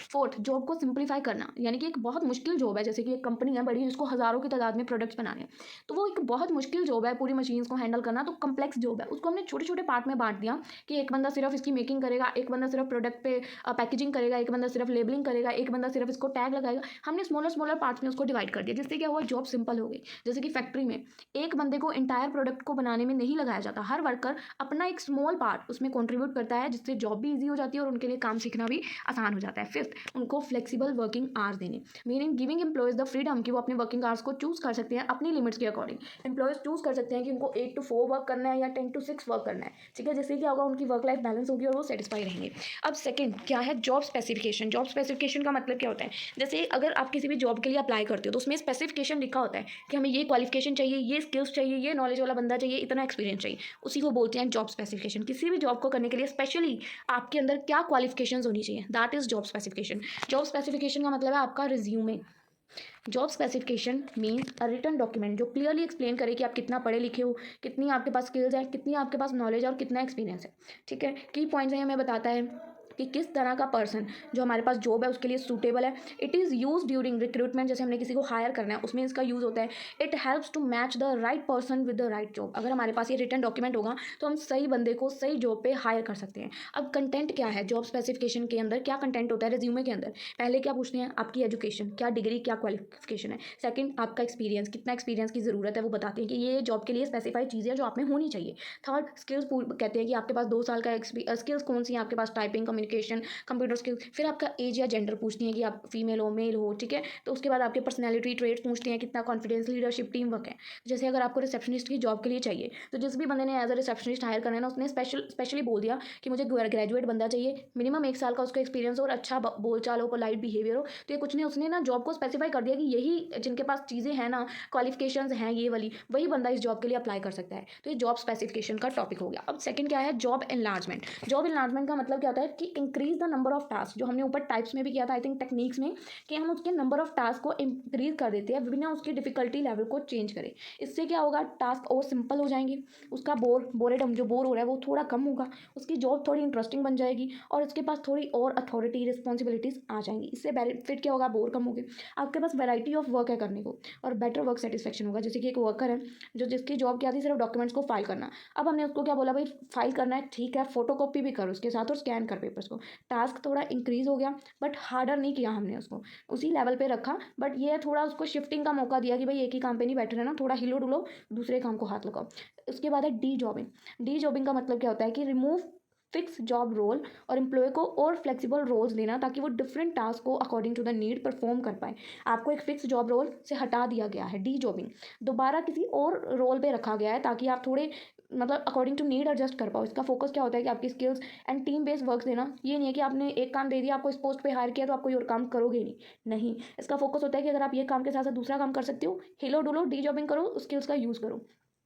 फोर्थ, जॉब को सिंप्लीफाई करना, यानी कि एक बहुत मुश्किल जॉब है, जैसे कि एक कंपनी है बड़ी जिसको हज़ारों की तादाद में प्रोडक्ट्स बनाने हैं, तो वो एक बहुत मुश्किल जॉब है पूरी मशीन्स को हैंडल करना, तो कम्प्लेक्स जॉब है, उसको हमने छोटे छोटे पार्ट में बांट दिया कि एक बंदा सिर्फ इसकी मेकिंग करेगा, एक बंदा सिर्फ प्रोडक्ट पे पैकेजिंग करेगा, एक बंदा सिर्फ लेबलिंग करेगा, एक बंदा सिर्फ इसको टैग लगाएगा। हमने स्मॉलर स्मॉलर पार्ट्स में उसको डिवाइड कर दिया, जिससे क्या हुआ, जॉब सिंपल हो गई। जैसे कि फैक्ट्री में एक बंदे को इंटायर प्रोडक्ट को बनाने में नहीं लगाया जाता, हर वर्कर अपना एक स्मॉल पार्ट उसमें कॉन्ट्रीब्यूट करता है, जिससे जॉब भी ईजी हो जाती है और उनके लिए काम सीखना भी आसान हो जाता है। फिफ्थ, उनको फ्लेक्सिबल वर्किंग आवर्स देने, meaning giving employees the freedom कि वो अपने वर्किंग आवर्स को चूज़ कर सकते हैं अपनी लिमिट्स के अकॉर्डिंग। एम्प्लॉयज़ चूज़ कर सकते हैं कि उनको 8 to 4 वर्क करना है या 10 to 6 वर्क करना है, ठीक है। जिससे क्या होगा, उनकी वर्क लाइफ बैलेंस होगी और वो सेटिस्फाई रहेंगे। अब सेकंड क्या है, जॉब स्पेसिफिकेशन। जॉब स्पेसिफिकेशन का मतलब क्या होता है, जैसे अगर आप किसी भी जॉब के लिए अप्लाई करते हो तो उसमें स्पेसिफिकेशन लिखा होता है कि हमें ये क्वालिफिकेशन चाहिए, ये स्किल्स चाहिए, ये नॉलेज वाला बंदा चाहिए, इतना एक्सपीरियंस चाहिए, उसी को बोलते हैं जॉब स्पेसिफिकेशन। किसी भी जॉब को करने के लिए स्पेशली आपके अंदर क्या क्वालिफिकेशंस होनी चाहिए, that is job specification. Job specification का मतलब है आपका resume. Job specification means a written document जो क्लियरली एक्सप्लेन करे कि आप कितना पढ़े लिखे हो, कितनी आपके पास स्किल्स है, कितनी आपके पास नॉलेज है और कितना एक्सपीरियंस है, ठीक है। की पॉइंट्स हैं, हमें बताता है कि किस तरह का पर्सन जो हमारे पास जॉब है उसके लिए सूटेबल है। It is use during recruitment, जैसे हमने किसी को हायर करना है उसमें इसका यूज़ होता है। It helps to match the right person with the right job. अगर हमारे पास ये रिटन डॉक्यूमेंट होगा तो हम सही बंदे को सही जॉब पे हायर कर सकते हैं। अब कंटेंट क्या है, जॉब स्पेसिफिकेशन के अंदर क्या कंटेंट होता है रिज्यूमे के अंदर, पहले क्या पूछते हैं, आपकी एजुकेशन, क्या डिग्री, क्या क्वालिफिकेशन है। सेकंड, आपका एक्सपीरियंस, कितना एक्सपीरियंस की ज़रूरत है, वो बताते हैं कि ये जॉब के लिए स्पेसिफाइड चीज़ें हैं जो आप में होनी चाहिए। थर्ड, स्किल्स कहते हैं कि आपके पास 2 साल का स्किल्स कौन सी है आपके पास, टाइपिंग, कम्युनिकेशन, कंप्यूटर स्किल्स। फिर आपका एज या जेंडर पूछती हैं कि आप फीमेल हो मेल हो, ठीक है। तो उसके बाद आपके पर्सनैलिटी ट्रेट्स पूछते हैं, कितना कॉन्फिडेंस, लीडरशिप, टीम वर्क है। जैसे अगर आपको रिसेप्शनिस्ट की जॉब के लिए चाहिए तो जिस भी बंदे ने एज अ रिसेप्शनिस्ट हायर करना है ना, उसने स्पेशली बोल दिया कि मुझे ग्रेजुएट बंदा चाहिए, मिनिमम 1 साल का उसका एक्सपीरियंस और अच्छा बोलचाल हो, पोलाइट बिहेवियर हो। तो ये कुछ नहीं, उसने ना जॉब को स्पेसिफाई कर दिया कि यही जिनके पास चीज़ें हैं ना, क्वालिफिकेशंस हैं ये वाली, वही बंदा इस जॉब के लिए अप्लाई कर सकता है। तो ये जॉब स्पेसिफिकेशन का टॉपिक हो गया। अब सेकंड क्या है, जॉब एनलार्जमेंट। जॉब एनलार्जमेंट का मतलब क्या होता है कि increase the number of task, जो हमने ऊपर टाइप्स में भी किया था आई थिंक टेक्निक्स में, कि हम उसके नंबर ऑफ टास्क को इंक्रीज कर देते हैं बिना उसकी डिफिकल्टी लेवल को चेंज करें। इससे क्या होगा, टास्क और सिंपल हो जाएंगे, उसका बोरेडम जो बोर हो रहा है वो थोड़ा कम होगा, उसकी जॉब थोड़ी इंटरेस्टिंग बन जाएगी और उसके पास थोड़ी और अथॉरिटी रिस्पॉन्सिबिलिटीज आ जाएंगी। इससे बेनिफिट क्या होगा, बोर कम होगी, आपके पास वैरायटी ऑफ वर्क है करने को और बेटर वर्क सेटिस्फेक्शन होगा। जैसे कि एक वर्कर है जो जिसकी जॉब क्या थी, सिर्फ डॉक्यूमेंट्स को फाइल करना, अब हमने उसको क्या बोला, भाई फाइल करना है ठीक है, फोटोकॉपी भी कर उसके साथ और स्कैन कर पेपर्स को। टास्क थोड़ा इंक्रीज हो गया बट हार्डर नहीं किया हमने, उसको उसी लेवल पे रखा, बट ये थोड़ा उसको शिफ्टिंग का मौका दिया कि भाई एक ही काम पे नहीं बैठे रहना, थोड़ा हिलो डुलो, दूसरे काम को हाथ लगाओ। उसके बाद है डी जॉबिंग। डी जॉबिंग का मतलब क्या होता है कि रिमूव फिक्स जॉब रोल और एम्प्लॉय को और फ्लेक्सिबल रोल्स देना ताकि वो डिफरेंट टास्क को according to the need perform कर पाए। आपको एक फिक्स जॉब रोल से हटा दिया गया है, डी जॉबिंग दोबारा किसी और रोल पे रखा गया है ताकि आप थोड़े मतलब अकॉर्डिंग टू नीड एडजस्ट कर पाओ। इसका फोकस क्या होता है कि आपकी skills and team based work देना। ये नहीं है कि आपने एक काम दे दिया, आपको इस पोस्ट पे हायर किया तो आप कोई और काम करोगे ही नहीं। इसका फोकस होता है कि अगर आप ये काम के साथ साथ दूसरा काम कर सकते हो, हिलो डुलो डी जॉबिंग करो, स्किल्स का यूज़ करो,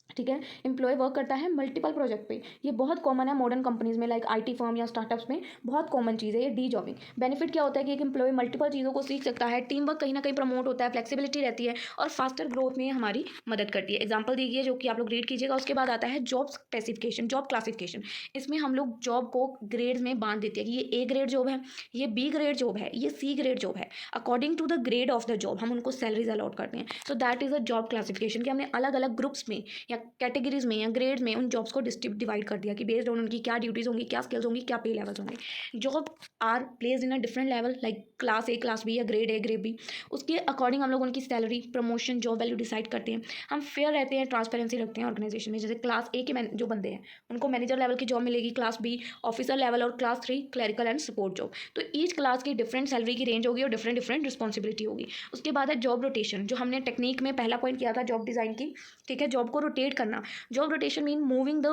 ठीक है। एम्प्लॉय वर्क करता है मल्टीपल प्रोजेक्ट पे, ये बहुत कॉमन है मॉडर्न कंपनीज में, लाइक आईटी फर्म या स्टार्टअप्स में बहुत कॉमन चीज़ है ये डी जॉबिंग। बेनिफिट क्या होता है कि एक एम्प्लॉय मल्टीपल चीज़ों को सीख सकता है, टीम वर्क कहीं ना कहीं प्रमोट होता है, फ्लेक्सिबिलिटी रहती है और फास्टर ग्रोथ में हमारी मदद करती है। एग्जाम्पल दीजिए जो कि आप लोग रीड कीजिएगा। उसके बाद आता है जॉब स्पेसिफिकेशन, जॉब क्लासिफिकेशन। इसमें हम लोग जॉब को ग्रेड्स में बांट देते हैं कि ये ए ग्रेड जॉब है, ये बी ग्रेड जॉब है, ये सी ग्रेड जॉब है। According to the grade of the job हम उनको सैलरीज अलॉट करते हैं। So that is a job classification कि हमने अलग अलग ग्रुप्स में या कैटेगरीज में या ग्रेड में उन जॉब्स को डिवाइड कर दिया कि बेस्ड ऑन उनकी क्या ड्यूटीज होंगी, क्या स्किल्स होंगी, क्या पे लेवल्स होंगे। Job are placed in a different level like class A, class B या ग्रेड ए, ग्रेड बी। उसके अकॉर्डिंग हम लोग उनकी salary, promotion, job value decide करते हैं। हम फेयर रहते हैं, ट्रांसपेरेंसी रखते हैं ऑर्गेनाइजेशन में। जैसे क्लास ए के जो बंदे हैं उनको मैनेजर लेवल की जॉब मिलेगी, क्लास बी ऑफिसर लेवल और class 3 clerical and support job. तो ईच क्लास की डिफरेंट सैलरी की रेंज होगी और डिफरेंट डिफरेंट रिस्पॉन्सिबिलिटी होगी। उसके बाद है जॉब रोटेशन, जो हमने टेक्निक में पहला पॉइंट किया था जॉब डिज़ाइन की, ठीक है। जॉब को रोटेट रोटेट करना। Job rotation mean moving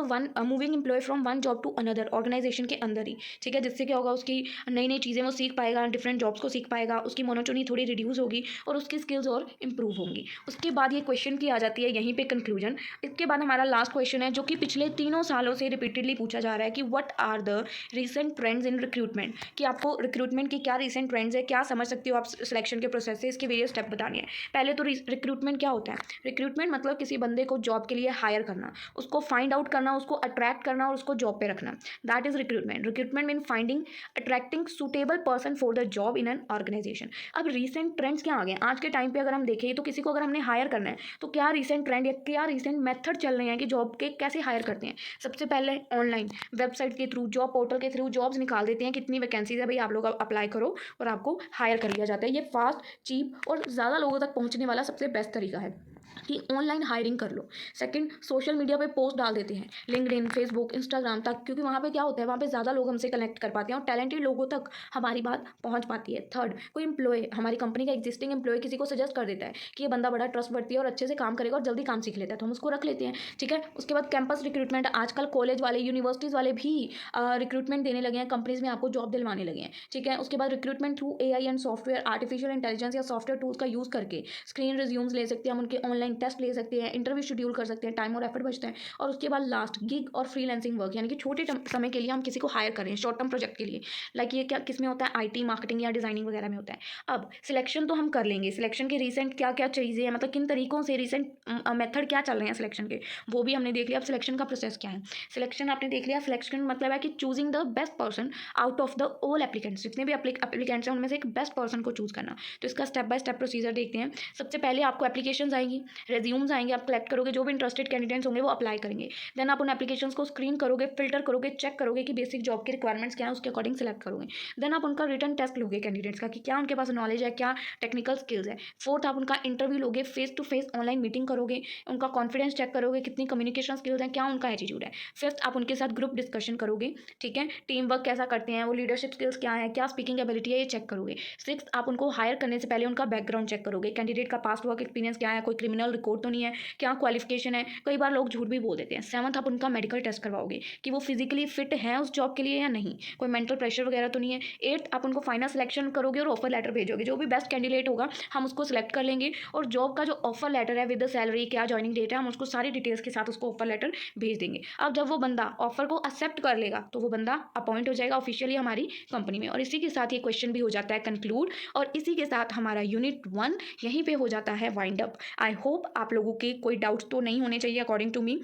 employ from one job to another organisation के अंदर ही, ठीक है, जिससे क्या होगा, उसकी नई नई चीज़ें वो सीख पाएगा, डिफरेंट जॉब्स को सीख पाएगा, उसकी मोनोटोनी थोड़ी रिड्यूस होगी और उसकी स्किल्स और इंप्रूव होंगी। उसके बाद ये क्वेश्चन की आ जाती है यहीं पे कंक्लूजन। इसके बाद हमारा लास्ट क्वेश्चन है जो कि पिछले 3 सालों से रिपीटेडली पूछा जा रहा है कि what are the recent trends in recruitment, कि आपको रिक्रूटमेंट की क्या रीसेंट ट्रेंड्स है, क्या समझ सकते हो आप सिलेक्शन के प्रोसेस से, इसके वेरियस स्टेप बताने हैं। पहले तो रिक्रूटमेंट क्या होता है? रिक्रूटमेंट मतलब किसी बंदे को जॉब के लिए हायर करना, उसको फाइंड आउट करना, उसको अट्रैक्ट करना और उसको जॉब पे रखना, that is recruitment. Recruitment mean finding attracting suitable person for the job in an organisation. अब रीसेंट ट्रेंड्स क्या आ गए आज के टाइम पे? अगर हम देखें तो किसी को अगर हमने हायर करना है तो क्या रीसेंट ट्रेंड या क्या रीसेंट मेथड चल रहे हैं कि जॉब के कैसे हायर करते हैं? सबसे पहले ऑनलाइन वेबसाइट के थ्रू, जॉब पोर्टल के थ्रू जॉब्स निकाल देते हैं, कितनी वैकेंसीज है भाई, आप लोग अप्लाई करो और आपको हायर कर लिया जाता है। ये फास्ट, चीप और ज़्यादा लोगों तक पहुंचने वाला सबसे बेस्ट तरीका है कि ऑनलाइन हायरिंग कर लो। सेकंड, सोशल मीडिया पे पोस्ट डाल देते हैं, लिंक्डइन, फेसबुक, इंस्टाग्राम तक, क्योंकि वहाँ पे क्या होता है, वहाँ पे ज़्यादा लोग हमसे कनेक्ट कर पाते हैं और टैलेंटेड लोगों तक हमारी बात पहुँच पाती है। थर्ड, कोई एम्प्लॉय, हमारी कंपनी का एग्जिस्टिंग एम्प्लॉय किसी को सजेस्ट कर देता है कि ये बंदा बड़ा ट्रस्टवर्दी है और अच्छे से काम करेगा और जल्दी काम सीख लेता है, तो हम उसको रख लेते हैं, ठीक है। उसके बाद कैंपस रिक्रूटमेंट, आजकल कॉलेज वाले, यूनिवर्सिटीज़ वाले भी रिक्रूटमेंट देने लगे हैं, कंपनीज में आपको जॉब दिलवाने लगे हैं, ठीक है। उसके बाद recruitment through AI and software, artificial intelligence या सॉफ्टवेयर टूल्स का यूज़ करके स्क्रीन रिज्यूम्स ले सकते हैं हम, उनके ऑनलाइन टेस्ट ले सकते हैं, इंटरव्यू शेड्यूल कर सकते हैं, टाइम और एफर्ट बचता है। और उसके बाद लास्ट, गिग और फ्रीलांसिंग वर्क, यानी कि छोटे समय के लिए हम किसी को हायर करें, शॉर्ट टर्म प्रोजेक्ट के लिए। लाइक ये क्या किस में होता है? IT, मार्केटिंग या डिजाइनिंग वगैरह में होता है। अब सिलेक्शन तो हम कर लेंगे, सिलेक्शन के रिसेंट क्या क्या चीज़ें हैं, मतलब किन तरीकों से रिसेंट मेथड क्या चल रहे हैं सिलेक्शन के, वो भी हमने देख लिया। अब सिलेक्शन का प्रोसेस क्या है? सिलेक्शन आपने देख लिया। सिलेक्शन मतलब है कि choosing the best person out of the all applicants, जितने भी एप्लीकेंट्स हैं उनमें से एक बेस्ट पर्सन को चूज करना। तो इसका स्टेप बाय स्टेप प्रोसीजर देखते हैं। सबसे पहले आपको एप्लीकेशंस आएंगी, रेज्यूम्स आएंगे, आप कलेक्ट करोगे, जो भी इंटरेस्टेड कैंडिडेट्स होंगे वो अप्लाई करेंगे। देन आप उन एप्लीकेशंस को स्क्रीन करोगे, फिल्टर करोगे, चेक करोगे कि बेसिक जॉब की रिक्वायरमेंट्स क्या है, उसके अकॉर्डिंग सेलेक्ट करोगे। देन आप उनका रिटर्न टेस्ट लोगे कैंडिडेट्स का कि क्या उनके पास नॉलेज है, क्या टेक्निकल स्किल्स है। फोर्थ, आप उनका इंटरव्यू लोगे, face to face online meeting करोगे, उनका कॉन्फिडेंस चेक करोगे, कितनी कम्युनिकेशन स्किल्स हैं, क्या उनका एटीट्यूड है। फिफ्थ, आप उनके साथ ग्रुप डिस्कशन करोगे, ठीक है, टीम वर्क कैसा करते हैं वो, लीडरशिप स्किल्स क्या है, क्या स्पीकिंग एबिलिटी है, ये चेक करोगे। सिक्स, आप उनको हायर करने से पहले उनका बैकग्राउंड चेक करोगे, कैंडिडेट का पास्ट वर्क एक्सपीरियंस क्या है, कोई क्रिमिनल रिकॉर्ड तो नहीं है, क्या क्वालिफिकेशन है, कई बार लोग झूठ भी बोल देते हैं। सेवंथ, आप उनका मेडिकल टेस्ट करवाओगे कि वो फिजिकली फिट है उस जॉब के लिए या नहीं, कोई मेंटल प्रेशर वगैरह तो नहीं है। एट्थ, आप उनको फाइनल सिलेक्शन करोगे और ऑफर लेटर भेजोगे, जो भी बेस्ट कैंडिडेट होगा हम उसको सिलेक्ट कर लेंगे और जॉब का जो ऑफर लेटर है विद द सैलरी, क्या ज्वाइनिंग डेट है, हम उसको सारी डिटेल्स के साथ उसको ऑफर लेटर भेज देंगे। अब जब वो बंदा ऑफर को एक्सेप्ट कर लेगा तो वो बंदा अपॉइंट हो जाएगा ऑफिशियली हमारी कंपनी में। और इसी के साथ ये क्वेश्चन भी हो जाता है कंक्लूड और इसी के साथ हमारा यूनिट 1 यहीं पे हो जाता है वाइंड अप। आई होप आप लोगों के कोई डाउट्स तो नहीं होने चाहिए अकॉर्डिंग टू मी,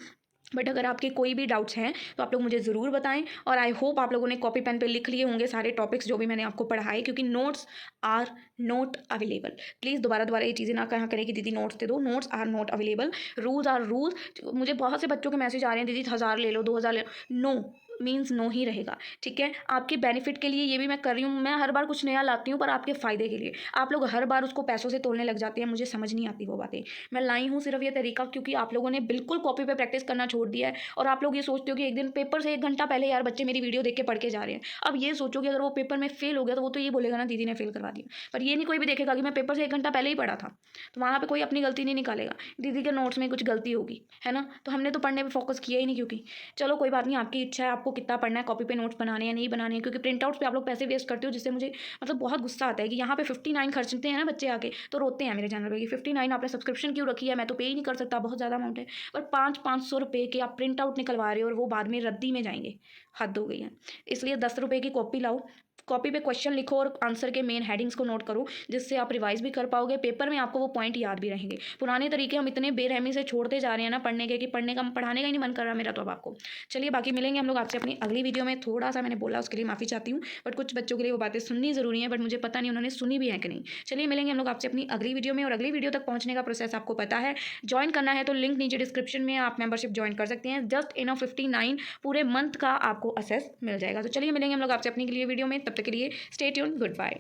बट अगर आपके कोई भी डाउट्स हैं तो आप लोग मुझे ज़रूर बताएं। और आई होप आप लोगों ने कॉपी पेन पे लिख लिए होंगे सारे टॉपिक्स जो भी मैंने आपको पढ़ाए, क्योंकि notes are not available. Please दोबारा ये चीज़ें ना कहा करें कि दीदी नोट्स दे दो, notes are not available, rules are rules. मुझे बहुत से बच्चों के मैसेज आ रहे हैं दीदी 1000 ले लो, 2000 ले लो, नो मीन्स नो ही रहेगा, ठीक है। आपके बेनिफिट के लिए ये भी मैं कर रही हूँ, मैं हर बार कुछ नया लाती हूँ पर आपके फ़ायदे के लिए। आप लोग हर बार उसको पैसों से तोलने लग जाते हैं, मुझे समझ नहीं आती वो बातें। मैं लाई हूँ सिर्फ ये तरीका क्योंकि आप लोगों ने बिल्कुल कॉपी पे प्रैक्टिस करना छोड़ दिया है और आप लोग ये सोचते हो कि एक दिन पेपर से 1 घंटा पहले यार बच्चे मेरी वीडियो देख के पढ़ के जा रहे हैं। अब ये सोचो कि अगर वो पेपर में फेल हो गया तो वो तो ये बोलेगा ना दीदी ने फेल करवा दिया, पर ये नहीं कोई भी देखेगा कि मैं पेपर से 1 घंटा पहले ही पढ़ा था, तो वहाँ पर कोई अपनी गलती नहीं निकालेगा, दीदी के नोट्स में कुछ गलती होगी, है ना। तो हमने तो पढ़ने पर फोकस किया ही नहीं, क्योंकि चलो कोई बात नहीं, आपकी इच्छा है आपको कितना पढ़ना है, कॉपी पे नोट्स बनाने या नहीं बनाने, क्योंकि प्रिंट आउट्स पे आप लोग पैसे वेस्ट करते हो, जिससे मुझे मतलब बहुत गुस्सा आता है कि यहाँ पे 59 खर्चते हैं ना बच्चे आके, तो रोते हैं मेरे चैनल पे कि 59 आपने सब्सक्रिप्शन क्यों रखी है, मैं तो पे ही नहीं कर सकता, बहुत ज़्यादा अमाउंट है। पर 500 रुपये के आप प्रिंट आउट निकलवा रहे हो और वो बाद में रद्दी में जाएंगे, हद हो गई है। इसलिए 10 रुपये की कॉपी लाओ, कॉपी पे क्वेश्चन लिखो और आंसर के मेन हेडिंग्स को नोट करो, जिससे आप रिवाइज भी कर पाओगे, पेपर में आपको वो पॉइंट याद भी रहेंगे। पुराने तरीके हम इतने बेरहमी से छोड़ते जा रहे हैं ना पढ़ने के, कि पढ़ने का पढ़ाने का ही नहीं मन कर रहा मेरा तो अब आपको। चलिए बाकी मिलेंगे हम लोग आपसे अपनी अगली वीडियो में। थोड़ा सा मैंने बोला उसके लिए माफ़ी चाहती हूँ, बट कुछ बच्चों के लिए वो बातें सुननी ज़रूरी है, बट मुझे पता नहीं उन्होंने सुनी भी है कि नहीं। चलिए मिलेंगे हम लोग आपसे अपनी अगली वीडियो में, और अगली वीडियो तक पहुँचने का प्रोसेस आपको पता है। ज्वाइन करना है तो लिंक नीचे डिस्क्रिप्शन में, आप मेंबरशिप ज्वाइन कर सकते हैं। जस्ट 59 पूरे मंथ का आपको असेस मिल जाएगा। तो चलिए मिलेंगे हम लोग आपसे अपनी के लिए वीडियो में, तब तक के लिए स्टे ट्यून्ड, गुड बाय।